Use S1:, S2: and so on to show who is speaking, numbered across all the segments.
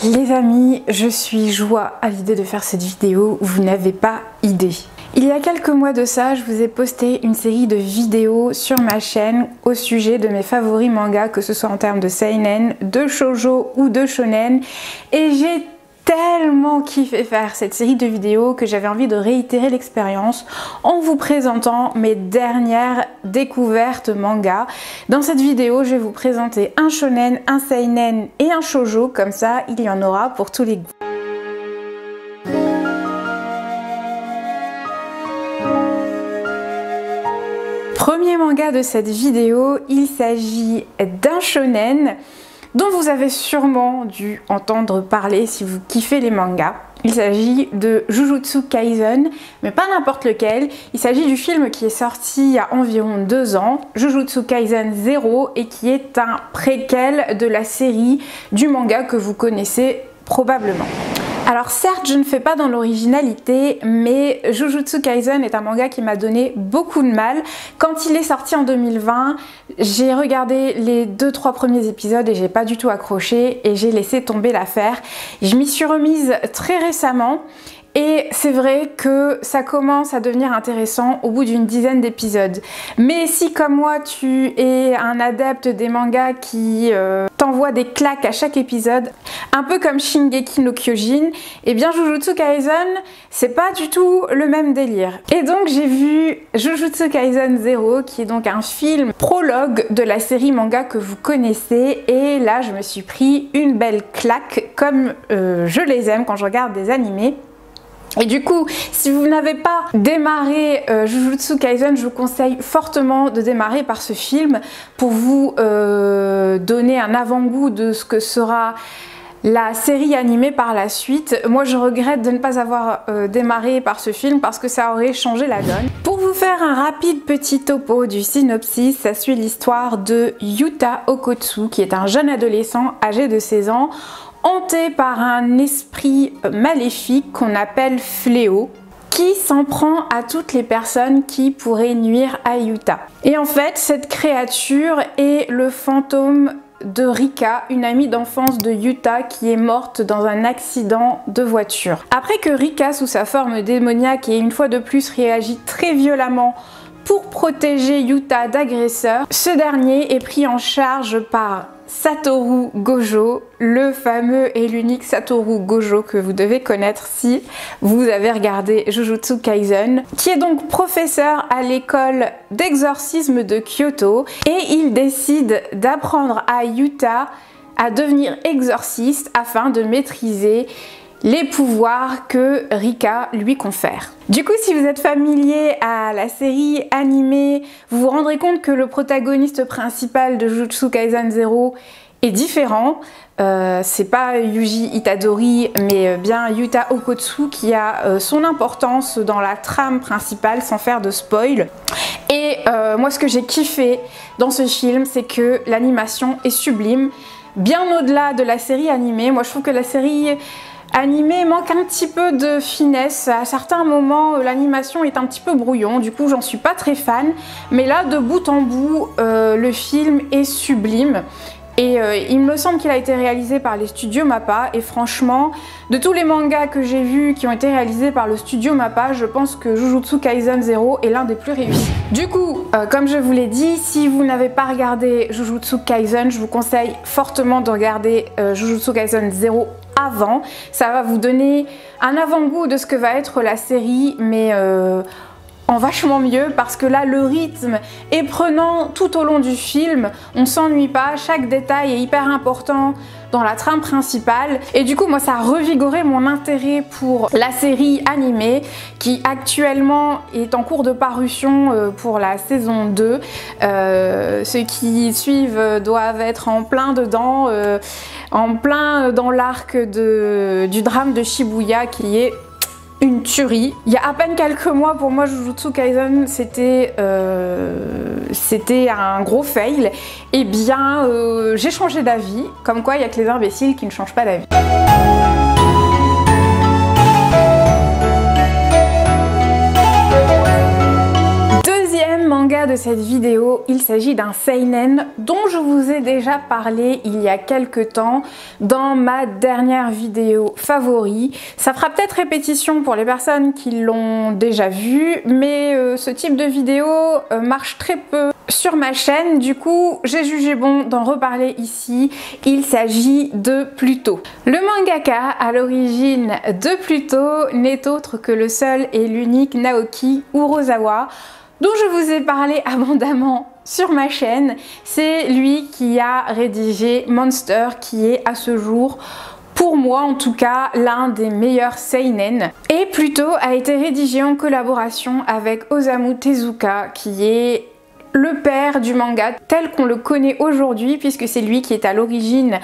S1: Les amis, je suis joie à l'idée de faire cette vidéo, vous n'avez pas idée. Il y a quelques mois de ça, je vous ai posté une série de vidéos sur ma chaîne au sujet de mes favoris mangas, que ce soit en termes de seinen, de shoujo ou de shonen, et j'ai tellement kiffé faire cette série de vidéos que j'avais envie de réitérer l'expérience en vous présentant mes dernières découvertes manga. Dans cette vidéo, je vais vous présenter un shonen, un seinen et un shoujo, comme ça il y en aura pour tous les goûts. Premier manga de cette vidéo, il s'agit d'un shonen dont vous avez sûrement dû entendre parler si vous kiffez les mangas. Il s'agit de Jujutsu Kaisen, mais pas n'importe lequel. Il s'agit du film qui est sorti il y a environ 2 ans, Jujutsu Kaisen 0, et qui est un préquel de la série du manga que vous connaissez probablement. Alors certes, je ne fais pas dans l'originalité, mais Jujutsu Kaisen est un manga qui m'a donné beaucoup de mal. Quand il est sorti en 2020, j'ai regardé les 2-3 premiers épisodes et j'ai pas du tout accroché et j'ai laissé tomber l'affaire. Je m'y suis remise très récemment. Et c'est vrai que ça commence à devenir intéressant au bout d'une dizaine d'épisodes. Mais si comme moi tu es un adepte des mangas qui t'envoie des claques à chaque épisode, un peu comme Shingeki no Kyojin, et bien Jujutsu Kaisen, c'est pas du tout le même délire. Et donc j'ai vu Jujutsu Kaisen 0, qui est donc un film prologue de la série manga que vous connaissez, et là je me suis pris une belle claque comme je les aime quand je regarde des animés. Et du coup, si vous n'avez pas démarré Jujutsu Kaisen, je vous conseille fortement de démarrer par ce film pour vous donner un avant-goût de ce que sera la série animée par la suite. Moi je regrette de ne pas avoir démarré par ce film parce que ça aurait changé la donne. Pour vous faire un rapide petit topo du synopsis, ça suit l'histoire de Yuta Okkotsu, qui est un jeune adolescent âgé de 16 ans, hanté par un esprit maléfique qu'on appelle Fléau, qui s'en prend à toutes les personnes qui pourraient nuire à Yuta. Et en fait, cette créature est le fantôme de Rika, une amie d'enfance de Yuta qui est morte dans un accident de voiture. Après que Rika, sous sa forme démoniaque, et une fois de plus réagit très violemment pour protéger Yuta d'agresseurs, ce dernier est pris en charge par Satoru Gojo, le fameux et l'unique Satoru Gojo que vous devez connaître si vous avez regardé Jujutsu Kaisen, qui est donc professeur à l'école d'exorcisme de Kyoto, et il décide d'apprendre à Yuta à devenir exorciste afin de maîtriser les pouvoirs que Rika lui confère. Du coup, si vous êtes familier à la série animée, vous vous rendrez compte que le protagoniste principal de Jujutsu Kaisen 0 est différent. C'est pas Yuji Itadori, mais bien Yuta Okkotsu qui a son importance dans la trame principale, sans faire de spoil. Et moi, ce que j'ai kiffé dans ce film, c'est que l'animation est sublime, bien au-delà de la série animée. Moi, je trouve que la série animé manque un petit peu de finesse. À certains moments, l'animation est un petit peu brouillon, du coup j'en suis pas très fan, mais là de bout en bout le film est sublime. Et il me semble qu'il a été réalisé par les studios MAPPA, et franchement, de tous les mangas que j'ai vus qui ont été réalisés par le studio MAPPA, je pense que Jujutsu Kaisen 0 est l'un des plus réussis. Du coup, comme je vous l'ai dit, si vous n'avez pas regardé Jujutsu Kaisen, je vous conseille fortement de regarder Jujutsu Kaisen 0 avant. Ça va vous donner un avant-goût de ce que va être la série, mais en vachement mieux, parce que là le rythme est prenant tout au long du film, on s'ennuie pas, chaque détail est hyper important dans la trame principale, et du coup moi ça a revigoré mon intérêt pour la série animée qui actuellement est en cours de parution pour la saison 2. Ceux qui suivent doivent être en plein dedans, en plein dans l'arc du drame de Shibuya qui est une tuerie. Il y a à peine quelques mois, pour moi, Jujutsu Kaisen, c'était un gros fail. Et bien, j'ai changé d'avis. Comme quoi, il n'y a que les imbéciles qui ne changent pas d'avis. Deuxième manga manga de cette vidéo, il s'agit d'un seinen dont je vous ai déjà parlé il y a quelques temps dans ma dernière vidéo favori. Ça fera peut-être répétition pour les personnes qui l'ont déjà vu, mais ce type de vidéo marche très peu sur ma chaîne, du coup j'ai jugé bon d'en reparler ici. Il s'agit de Pluto. Le mangaka à l'origine de Pluto n'est autre que le seul et l'unique Naoki Urasawa, dont je vous ai parlé abondamment sur ma chaîne. C'est lui qui a rédigé Monster, qui est à ce jour, pour moi en tout cas, l'un des meilleurs seinen. Et Pluto a été rédigé en collaboration avec Osamu Tezuka, qui est le père du manga tel qu'on le connaît aujourd'hui, puisque c'est lui qui est à l'origine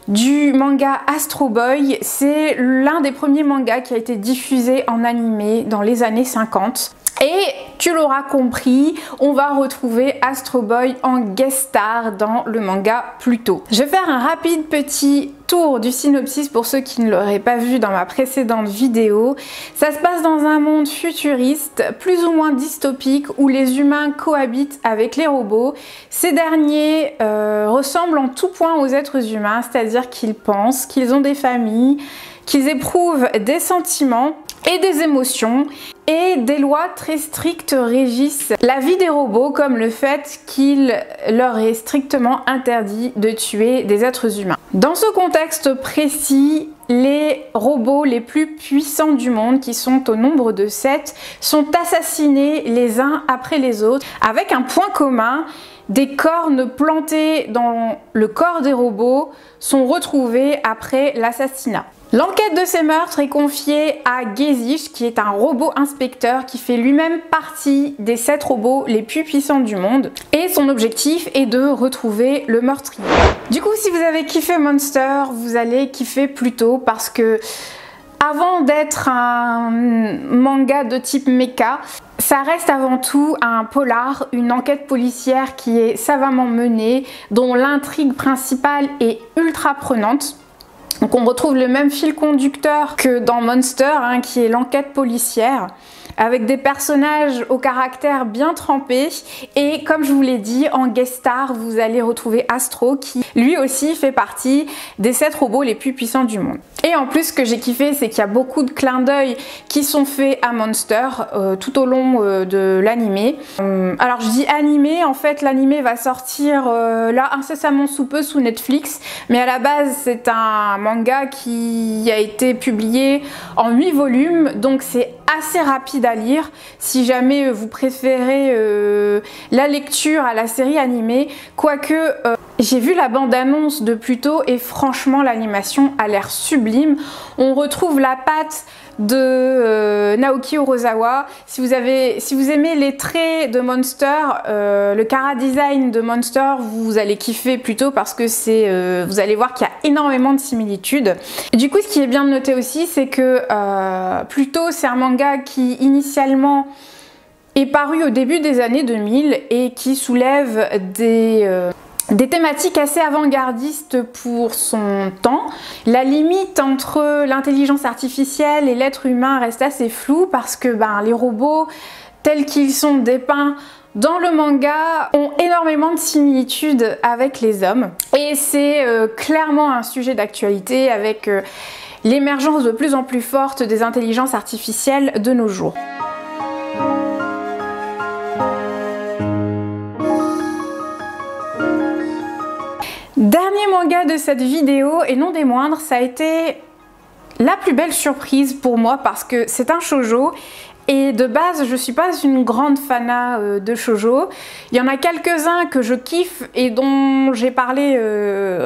S1: du manga Astro Boy. C'est l'un des premiers mangas qui a été diffusé en animé dans les années 50. Et tu l'auras compris, on va retrouver Astro Boy en guest star dans le manga Pluto. Je vais faire un rapide petit tour du synopsis pour ceux qui ne l'auraient pas vu dans ma précédente vidéo. Ça se passe dans un monde futuriste, plus ou moins dystopique, où les humains cohabitent avec les robots. Ces derniers ressemblent en tout point aux êtres humains, c'est-à-dire qu'ils pensent, qu'ils ont des familles, qu'ils éprouvent des sentiments et des émotions, et des lois très strictes régissent la vie des robots, comme le fait qu'il leur est strictement interdit de tuer des êtres humains. Dans ce contexte précis, les robots les plus puissants du monde, qui sont au nombre de 7, sont assassinés les uns après les autres, avec un point commun: des cornes plantées dans le corps des robots sont retrouvées après l'assassinat. L'enquête de ces meurtres est confiée à Gezish, qui est un robot inspecteur qui fait lui-même partie des 7 robots les plus puissants du monde. Et son objectif est de retrouver le meurtrier. Du coup, si vous avez kiffé Monster, vous allez kiffer Pluto, parce que avant d'être un manga de type mecha, ça reste avant tout un polar, une enquête policière qui est savamment menée, dont l'intrigue principale est ultra prenante. Donc on retrouve le même fil conducteur que dans Monster, qui est l'enquête policière, avec des personnages au caractère bien trempé. Et comme je vous l'ai dit, en guest star, vous allez retrouver Astro, qui lui aussi fait partie des 7 robots les plus puissants du monde. Et en plus, ce que j'ai kiffé, c'est qu'il y a beaucoup de clins d'œil qui sont faits à Monster tout au long de l'animé. Alors je dis animé, en fait l'animé va sortir là incessamment sous peu sous Netflix, mais à la base c'est un manga qui a été publié en 8 volumes, donc c'est assez rapide à lire si jamais vous préférez la lecture à la série animée, quoique j'ai vu la bande-annonce de Pluto et franchement l'animation a l'air sublime. On retrouve la patte de Naoki Urasawa. Si vous aimez les traits de Monster, le chara-design de Monster, vous allez kiffer Pluto, parce que vous allez voir qu'il y a énormément de similitudes. Du coup, ce qui est bien de noter aussi, c'est que Pluto, c'est un manga qui initialement est paru au début des années 2000 et qui soulève des thématiques assez avant-gardistes pour son temps. La limite entre l'intelligence artificielle et l'être humain reste assez floue, parce que les robots tels qu'ils sont dépeints dans le manga ont énormément de similitudes avec les hommes. Et c'est clairement un sujet d'actualité avec l'émergence de plus en plus forte des intelligences artificielles de nos jours. Dernier manga de cette vidéo, et non des moindres, ça a été la plus belle surprise pour moi, parce que c'est un shoujo. Et de base, je suis pas une grande fana de shoujo. Il y en a quelques-uns que je kiffe et dont j'ai parlé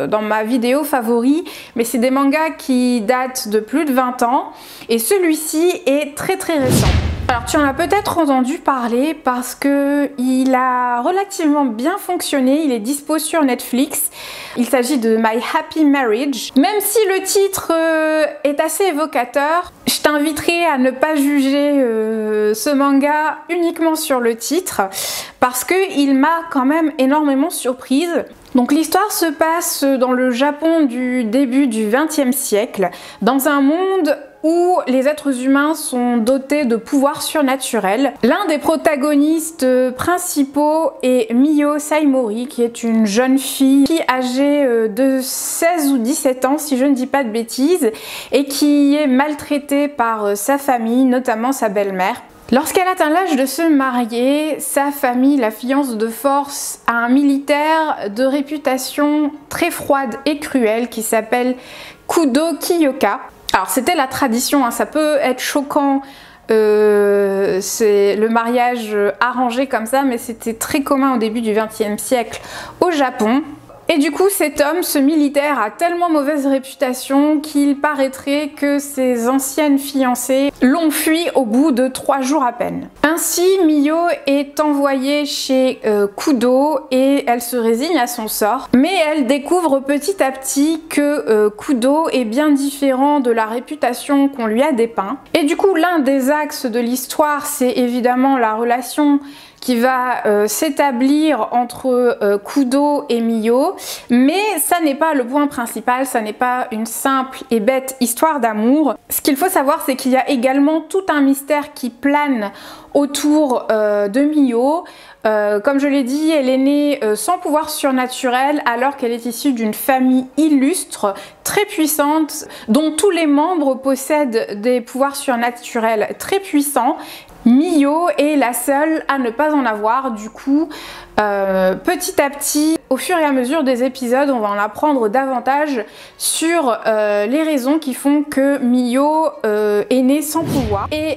S1: dans ma vidéo favori, mais c'est des mangas qui datent de plus de 20 ans. Et celui-ci est très récent. Alors tu en as peut-être entendu parler parce que il a relativement bien fonctionné, il est dispo sur Netflix. Il s'agit de My Happy Marriage. Même si le titre est assez évocateur, je t'inviterai à ne pas juger ce manga uniquement sur le titre, parce qu'il m'a quand même énormément surprise. Donc l'histoire se passe dans le Japon du début du XXe siècle, dans un monde où les êtres humains sont dotés de pouvoirs surnaturels. L'un des protagonistes principaux est Mio Saimori, qui est une jeune fille âgée de 16 ou 17 ans, si je ne dis pas de bêtises, et qui est maltraitée par sa famille, notamment sa belle-mère. Lorsqu'elle atteint l'âge de se marier, sa famille la fiance de force à un militaire de réputation très froide et cruelle qui s'appelle Kudo Kiyoka. Alors c'était la tradition, hein, ça peut être choquant, c'est le mariage arrangé comme ça, mais c'était très commun au début du XXe siècle au Japon. Et du coup, cet homme, ce militaire, a tellement mauvaise réputation qu'il paraîtrait que ses anciennes fiancées l'ont fui au bout de 3 jours à peine. Ainsi, Mio est envoyée chez Kudo et elle se résigne à son sort. Mais elle découvre petit à petit que Kudo est bien différent de la réputation qu'on lui a dépeint. Et du coup, l'un des axes de l'histoire, c'est évidemment la relation qui va s'établir entre Kudo et Mio, mais ça n'est pas le point principal, ça n'est pas une simple et bête histoire d'amour. Ce qu'il faut savoir, c'est qu'il y a également tout un mystère qui plane autour de Mio. Comme je l'ai dit, elle est née sans pouvoir surnaturel alors qu'elle est issue d'une famille illustre, très puissante, dont tous les membres possèdent des pouvoirs surnaturels très puissants. Mio est la seule à ne pas en avoir. Du coup, petit à petit, au fur et à mesure des épisodes, on va en apprendre davantage sur les raisons qui font que Mio est née sans pouvoir. Et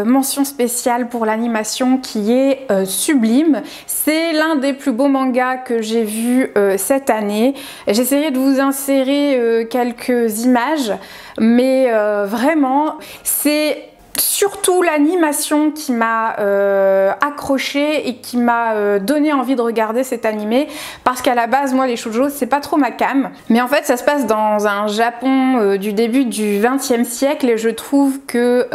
S1: mention spéciale pour l'animation qui est sublime. C'est l'un des plus beaux mangas que j'ai vu cette année. J'essaierai de vous insérer quelques images, mais vraiment, c'est surtout l'animation qui m'a accrochée et qui m'a donné envie de regarder cet animé, parce qu'à la base, moi les shoujo c'est pas trop ma came, mais en fait ça se passe dans un Japon du début du XXe siècle et je trouve que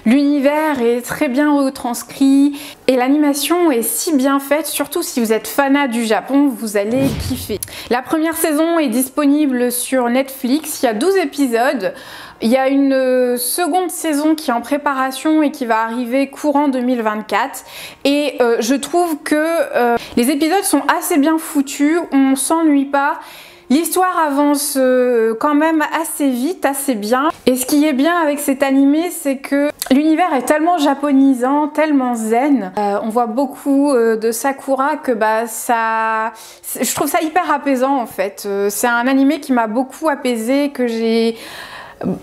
S1: l'univers est très bien retranscrit et l'animation est si bien faite, surtout si vous êtes fanat du Japon, vous allez kiffer. La première saison est disponible sur Netflix, il y a 12 épisodes. Il y a une seconde saison qui est en préparation et qui va arriver courant 2024 et je trouve que les épisodes sont assez bien foutus, on s'ennuie pas. L'histoire avance quand même assez vite, assez bien. Et ce qui est bien avec cet animé, c'est que l'univers est tellement japonisant, tellement zen. On voit beaucoup de Sakura que je trouve ça hyper apaisant en fait. C'est un animé qui m'a beaucoup apaisé, que j'ai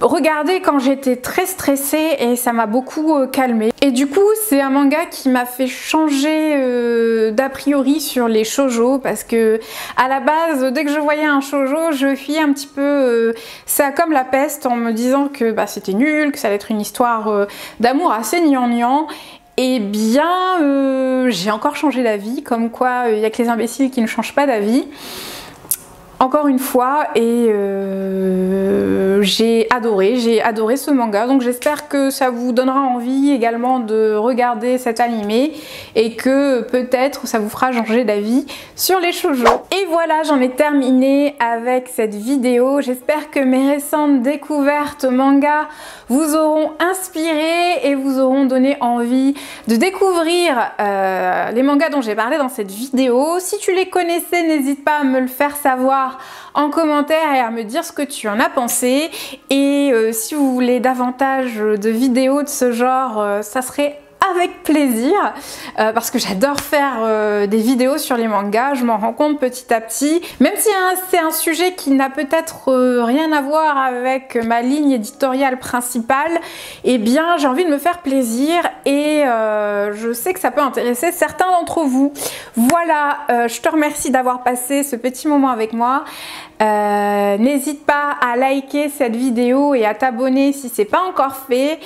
S1: regardé quand j'étais très stressée et ça m'a beaucoup calmée. Et du coup, c'est un manga qui m'a fait changer d'a priori sur les shoujo, parce que à la base, dès que je voyais un shoujo, je fuyais un petit peu ça comme la peste en me disant que c'était nul, que ça allait être une histoire d'amour assez gnangnan. Eh bien, j'ai encore changé d'avis, comme quoi il n'y a que les imbéciles qui ne changent pas d'avis. Encore une fois, et j'ai adoré ce manga, donc j'espère que ça vous donnera envie également de regarder cet animé et que peut-être ça vous fera changer d'avis sur les shoujo. Et voilà, j'en ai terminé avec cette vidéo. J'espère que mes récentes découvertes manga vous auront inspiré et vous auront donné envie de découvrir les mangas dont j'ai parlé dans cette vidéo. Si tu les connaissais, n'hésite pas à me le faire savoir en commentaire et à me dire ce que tu en as pensé. Et si vous voulez davantage de vidéos de ce genre, ça serait avec plaisir parce que j'adore faire des vidéos sur les mangas, je m'en rends compte petit à petit. Même si c'est un sujet qui n'a peut-être rien à voir avec ma ligne éditoriale principale, eh bien j'ai envie de me faire plaisir et je sais que ça peut intéresser certains d'entre vous. Voilà, je te remercie d'avoir passé ce petit moment avec moi. N'hésite pas à liker cette vidéo et à t'abonner si c'est pas encore fait.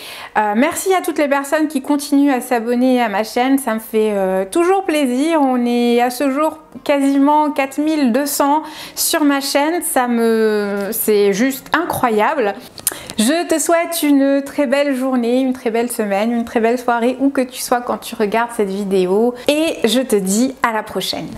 S1: Merci à toutes les personnes qui continuent à s'abonner à ma chaîne, ça me fait toujours plaisir. On est à ce jour quasiment 4200 sur ma chaîne, c'est juste incroyable. Je te souhaite une très belle journée, une très belle semaine, une très belle soirée, où que tu sois quand tu regardes cette vidéo. Et je te dis à la prochaine.